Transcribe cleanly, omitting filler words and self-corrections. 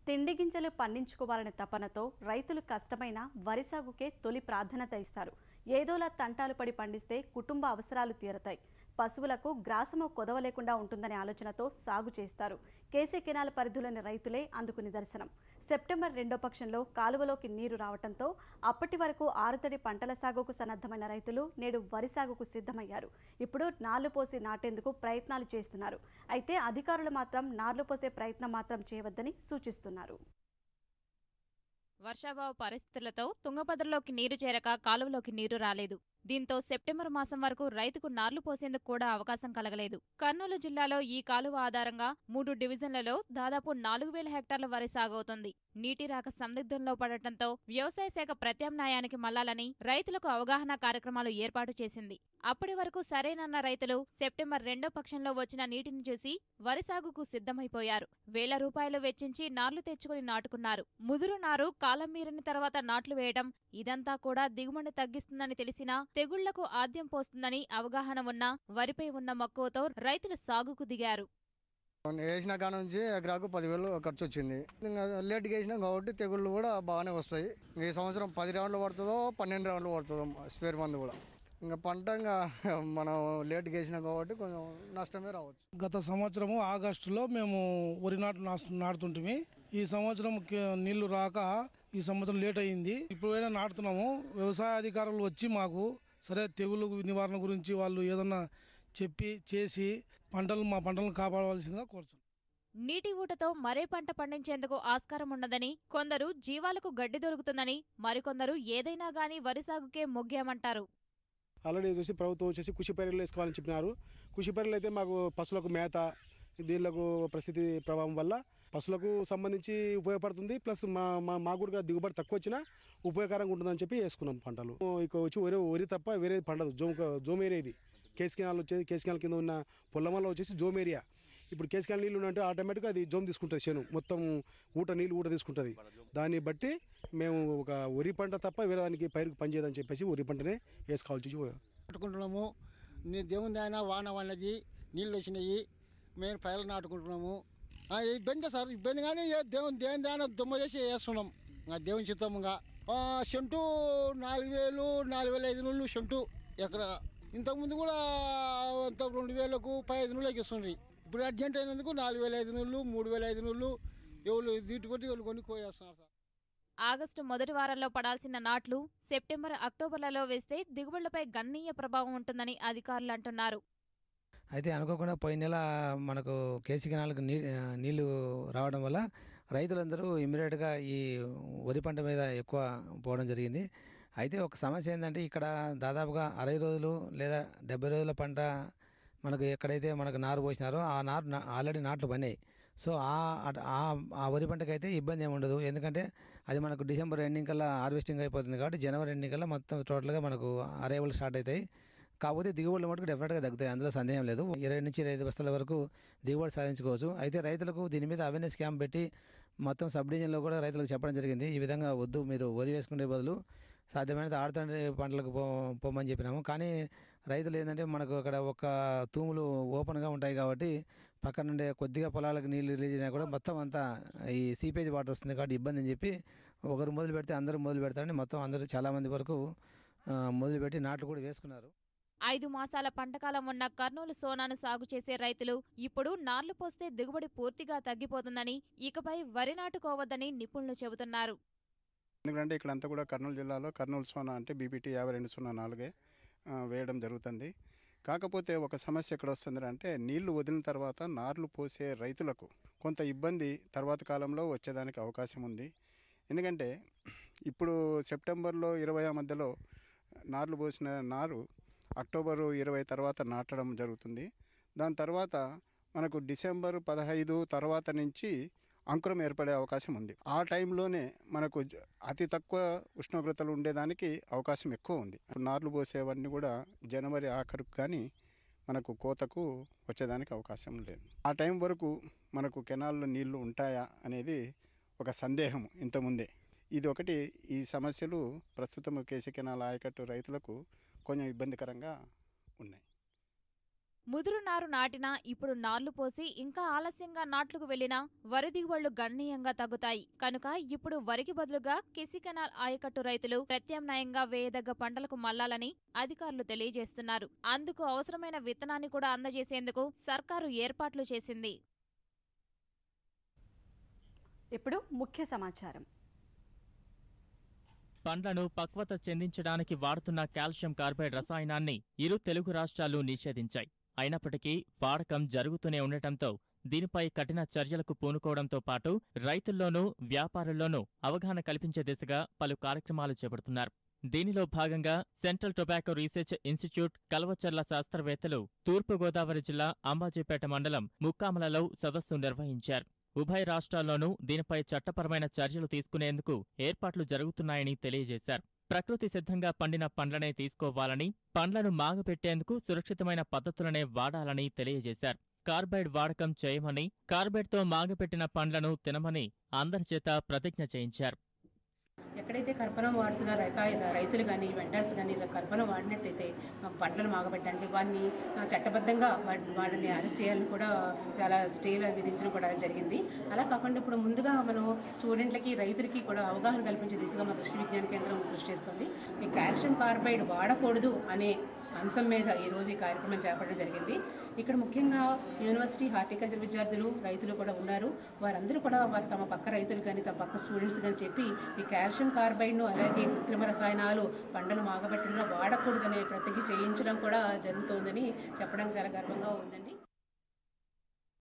తిండి గింజలు పండించుకోవాలనే తపనతో రైతులు కష్టమైన వరి సాగుకే తొలి ప్రాధాన్యత ఇస్తారు. ఏదోలా తంటాలు పడి పండిస్తే కుటుంబ అవసరాలు తీరతాయి. పశువులకు గ్రాసము కొదవ లేకుండా ఉంటుందనే ఆలోచనతో సాగు చేస్తారు. కేసీ కెనాల్ పరిధిలోని రైతులే అందుకు నిదర్శనం. సెప్టెంబర్ 2వ పక్షంలో కాలువలోకి నీరు రావడంతో అప్పటి వరకు ఆరుతడి పంటల సాగుకు సన్నద్ధమైన రైతులు నేడు వరి సాగుకు సిద్ధమయ్యారు. ఇప్పుడు నార్లు పోసి నాటేందుకు ప్రయత్నాలు చేస్తున్నారు. అయితే అధికారులు మాత్రం నార్లు పోసే ప్రయత్నం మాత్రం చేయవద్దని సూచిస్తున్నారు. వర్షాభావ పరిస్థితులతో తుంగభద్రలోకి నీరు చేరక కాలువలోకి నీరు రాలేదు. దీంతో సెప్టెంబర్ మాసం వరకు రైతుకు నార్లు పోసేందుకు కూడా అవకాశం కలగలేదు. కర్నూలు జిల్లాలో ఈ కాలువ ఆధారంగా 3 డివిజన్లలో దాదాపు 4000 హెక్టార్ల వరి సాగవుతోంది. నీటి రాక సందిగ్ధంలో పడటంతో వ్యవసాయ శాఖ ప్రత్యామ్నాయానికి మళ్లాలని రైతులకు అవగాహన కార్యక్రమాలు ఏర్పాటు చేసింది. అప్పటి వరకు సరేనన్న రైతులు సెప్టెంబర్ 2వ పక్షంలో వచ్చిన నీటిని చూసి వరి సాగుకు సిద్ధమైపోయారు. వేల రూపాయలు వెచ్చించి నార్లు తెచ్చుకుని నాటుకున్నారు. ముదురు నారు కాలం మీరిన తర్వాత నాట్లు వేయడం, ఇదంతా కూడా దిగుబడి తగ్గిస్తుందని తెలిసినా తెగుళ్లకు ఆద్యం పోస్తుందని అవగాహన ఉన్నా వరిపై ఉన్న మక్కువతో రైతులు సాగుకు దిగారు. వేసిన కాడ నుంచి ఎకరాకు 10,000 ఖర్చు వచ్చింది. ఇంకా లేట్గా వేసినాం కాబట్టి తెగుళ్ళు కూడా బాగానే వస్తాయి. ఈ సంవత్సరం 10 రౌండ్లు పడుతుందో 12 రౌండ్లు పడుతుందో స్పేర్ మందు కూడా. ఇంకా పంట ఇంకా మనం లేట్గా వేసినాం కాబట్టి కొంచెం నష్టమే రావచ్చు. గత సంవత్సరము ఆగస్టులో మేము వరి నాటుతుంటిమి. ఈ సంవత్సరం నీళ్లు రాక ఈ సంవత్సరం లేట్ అయింది. ఇప్పుడైనా నాటుతున్నాము. వ్యవసాయ అధికారులు వచ్చి మాకు సరే తెగులు నివారణ గురించి వాళ్ళు ఏదన్నా చెప్పి చేసి మా పంటలను కాపాడవలసిందిగా కోరుతున్నాం. నీటి ఊటతో మరే పంట పండించేందుకు ఆస్కారం ఉండదని, కొందరు జీవాలకు గడ్డి దొరుకుతుందని, మరికొందరు ఏదైనా గానీ వరి సాగుకే మొగ్గామంటారు. ఆల్రెడీ చూసి ప్రభుత్వం వచ్చేసి కృషి పరీలు వేసుకోవాలని చెప్పినారు. కృషి పరీలు అయితే మాకు పశువులకు మేత, దీనిలకు పరిస్థితి ప్రభావం వల్ల పశువులకు సంబంధించి ఉపయోగపడుతుంది. ప్లస్ మా కూడా దిగుబడి తక్కువ వచ్చినా ఉపయోగకరంగా ఉంటుందని చెప్పి వేసుకున్నాం పంటలు. ఇక వచ్చి వరి తప్ప వేరే పండదు. జోమ్ ఏరియా ఇది. కేసీ కెనాల్ వచ్చేసి కేసీ కెనాల్ కింద ఉన్న పొల్లమల్ల వచ్చేసి జోమ్ ఏరియా. ఇప్పుడు కేసీ కెనాల్ నీళ్ళు ఉన్నట్టు ఆటోమేటిక్గా అది జోమ్ తీసుకుంటుంది. చేను మొత్తం నీళ్ళు ఊట తీసుకుంటుంది. దాన్ని బట్టి మేము ఒక వరి పంట తప్ప వేరే దానికి పైరుకు పనిచేయదని చెప్పేసి వరి పంటనే వేసుకోవాల్సి నాటుకుంటున్నాము. దేవుని ఆయన వాన వాళ్ళది నీళ్ళు వచ్చినాయి, మేము పైర్లు నాటుకుంటున్నాము. ఇబ్బంది సార్, ఇబ్బంది కానీ దేవుని దాని దుమ్మ చేసి వేస్తున్నాం. దేవుని చిత్తముగా సెంటు 4,000 4,500 సెంటు ఎకరా. ఇంతకుముందు కూడా 2,000కు 5,000కి ఇస్తుంది. ఇప్పుడు అర్జెంట్ అయినందుకు 4,500 3,500 ఎవరు దీటి కొట్టి ఎవరు కొని కోయేస్తున్నారు సార్. ఆగస్టు మొదటి వారంలో పడాల్సిన నాట్లు సెప్టెంబర్ అక్టోబర్లలో వేస్తే దిగుబడులపై గణనీయ ప్రభావం ఉంటుందని అధికారులు అంటున్నారు. అయితే అనుకోకుండా పోయిన నెల మనకు కేసీ కెనాల్కి నీళ్లు రావడం వల్ల రైతులందరూ ఇమ్మీడియట్గా ఈ వరి పంట మీద ఎక్కువ పోవడం జరిగింది. అయితే ఒక సమస్య ఏంటంటే ఇక్కడ దాదాపుగా 60 రోజులు లేదా 70 రోజుల పంట మనకు ఎక్కడైతే మనకు నారు పోసినారో ఆ నారు ఆల్రెడీ నాట్లు పడినాయి. సో ఆ వరి పంటకైతే ఇబ్బంది ఏమి ఉండదు. ఎందుకంటే అది మనకు డిసెంబర్ ఎండింగ్ కల్లా హార్వెస్టింగ్ అయిపోతుంది కాబట్టి జనవరి ఎండింగ్ కల్లా మొత్తం టోటల్గా మనకు అరైవల్ స్టార్ట్ అవుతాయి. కాకపోతే దిగుబడులు మటుకు డెఫినెట్గా తగ్గుతాయి, అందులో సందేహం లేదు. 20 నుంచి 25 బస్తాల వరకు దిగుబడి సాధించుకోవచ్చు. అయితే రైతులకు దీని మీద అవేర్నెస్ క్యాంప్ పెట్టి మొత్తం సబ్ డివిజన్లో కూడా రైతులకు చెప్పడం జరిగింది. ఈ విధంగా వద్దు, మీరు వరి వేసుకునే బదులు సాధ్యమైనంత ఆడుతండ్రి పంటలకు పోమని చెప్పినాము. కానీ రైతులు ఏంటంటే మనకు అక్కడ ఒక తూములు ఓపెన్గా ఉంటాయి కాబట్టి పక్కన నుండే కొద్దిగా పొలాలకు నీళ్ళు రిలీజ్ అయినా కూడా మొత్తం అంతా ఈ సీపేజ్ వాటర్ వస్తుంది కాబట్టి ఇబ్బంది అని చెప్పి ఒకరు మొదలు పెడితే అందరూ మొదలు పెడతారని మొత్తం అందరూ చాలామంది వరకు మొదలుపెట్టి నాట్లు కూడా వేసుకున్నారు. 5 మాసాల పంటకాలం ఉన్న కర్నూలు సోనాను సాగు చేసే రైతులు ఇప్పుడు నార్లు పోస్తే దిగుబడి పూర్తిగా తగ్గిపోతుందని, ఇకపై వరి నాటుకోవద్దని నిపుణులు చెబుతున్నారు. ఎందుకంటే ఇక్కడంతా కూడా కర్నూలు జిల్లాలో కర్నూలు సోనా అంటే బీపీటీ 5204 వేయడం జరుగుతుంది. కాకపోతే ఒక సమస్య ఎక్కడ వస్తుంది అంటే నీళ్లు వదిలిన తర్వాత నార్లు పోసే రైతులకు కొంత ఇబ్బంది తర్వాత కాలంలో వచ్చేదానికి అవకాశం ఉంది. ఎందుకంటే ఇప్పుడు సెప్టెంబర్లో 20 మధ్యలో నార్లు పోసిన నారు అక్టోబరు 20 తర్వాత నాటడం జరుగుతుంది. దాని తర్వాత మనకు డిసెంబర్ 15 తర్వాత నుంచి అంకురం ఏర్పడే అవకాశం ఉంది. ఆ టైంలోనే మనకు అతి తక్కువ ఉష్ణోగ్రతలు ఉండేదానికి అవకాశం ఎక్కువ ఉంది. నార్లు పోసేవన్నీ కూడా జనవరి ఆఖరుకు కానీ మనకు కోతకు వచ్చేదానికి అవకాశం లేదు. ఆ టైం వరకు మనకు కెనాల్లో నీళ్లు ఉంటాయా అనేది ఒక సందేహం ఇంతకుముందే. ఇది ఒకటి. ఈ సమస్యలు ప్రస్తుతం కేసీ కెనాల్ ఆయకట్టు రైతులకు కొంచెం ఇబ్బందికరంగా ఉన్నాయి. ముదురు నారు నాటినా ఇప్పుడు నార్లు పోసి ఇంకా ఆలస్యంగా నాట్లకు వెళ్లినా వరి దిగుబడులు గణనీయంగా తగ్గుతాయి. కనుక ఇప్పుడు వరికి బదులుగా కెసి కెనాల్ ఆయకట్టు రైతులు ప్రత్యామ్నాయంగా వేయదగ్గ పంటలకు మళ్లాలని అధికారులు తెలియజేస్తున్నారు. అందుకు అవసరమైన విత్తనాన్ని కూడా అందజేసేందుకు సర్కారు ఏర్పాట్లు చేసింది. ఇప్పుడు ముఖ్య సమాచారం. పండ్లను పక్వత చెందించడానికి వాడుతున్న కాల్షియం కార్బైడ్ రసాయనాన్ని ఇరు తెలుగు రాష్ట్రాలు నిషేధించాయి. అయినప్పటికీ వాడకం జరుగుతూనే ఉండటంతో దీనిపై కఠిన చర్యలకు పూనుకోవడంతో పాటు రైతుల్లోనూ వ్యాపారుల్లోనూ అవగాహన కల్పించే దిశగా పలు కార్యక్రమాలు చేపడుతున్నారు. దీనిలో భాగంగా central tobacco research institute Kalvacharla శాస్త్రవేత్తలు తూర్పుగోదావరి జిల్లా అంబాజీపేట మండలం ముక్కామలలో సదస్సు నిర్వహించారు. ఉభయ రాష్ట్రాల్లోనూ దీనిపై చట్టపరమైన చర్యలు తీసుకునేందుకు ఏర్పాట్లు జరుగుతున్నాయని తెలియజేశారు. ప్రకృతి సిద్ధంగా పండిన పండ్లనే తీసుకోవాలని, పండ్లను మాగపెట్టేందుకు సురక్షితమైన పద్ధతులనే వాడాలని తెలియజేశారు. కార్బైడ్ వాడకం చేయమని, కార్బైడ్తో మాగపెట్టిన పండ్లను తినమని అందరి చేత ప్రతిజ్ఞ చేయించారు. ఎక్కడైతే కర్పనం వాడుతున్న రైతులు కానీ వెండర్స్ కానీ ఇలా కర్పనం వాడినట్టయితే పంటలు మాగబెట్టడానికి వారిని చట్టబద్ధంగా వాళ్ళని అరెస్ట్ చేయాలని కూడా చాలా స్టేలు విధించడం కూడా జరిగింది. అలా కాకుండా ఇప్పుడు ముందుగా మనం స్టూడెంట్లకి రైతులకి కూడా అవగాహన కల్పించే దిశగా మా కృషి విజ్ఞాన కేంద్రం కృషి చేస్తుంది. ఈ కాల్షియం కార్బైడ్ వాడకూడదు అనే అంశం మీద ఈరోజు ఈ కార్యక్రమం చేపట్టడం జరిగింది. ఇక్కడ ముఖ్యంగా యూనివర్సిటీ హార్టికల్చర్ విద్యార్థులు రైతులు కూడా ఉన్నారు. వారందరూ కూడా వారు తమ పక్క రైతులు కానీ తమ పక్క స్టూడెంట్స్ కానీ చెప్పి ఈ కాల్షియం కార్బైడ్ను అలాగే కృత్రిమ రసాయనాలు పంటలు మాగబెట్టడంలో వాడకూడదనే ప్రతిజ్ఞ చేయించడం కూడా జరుగుతోందని చెప్పడానికి చాలా గర్వంగా ఉందండి.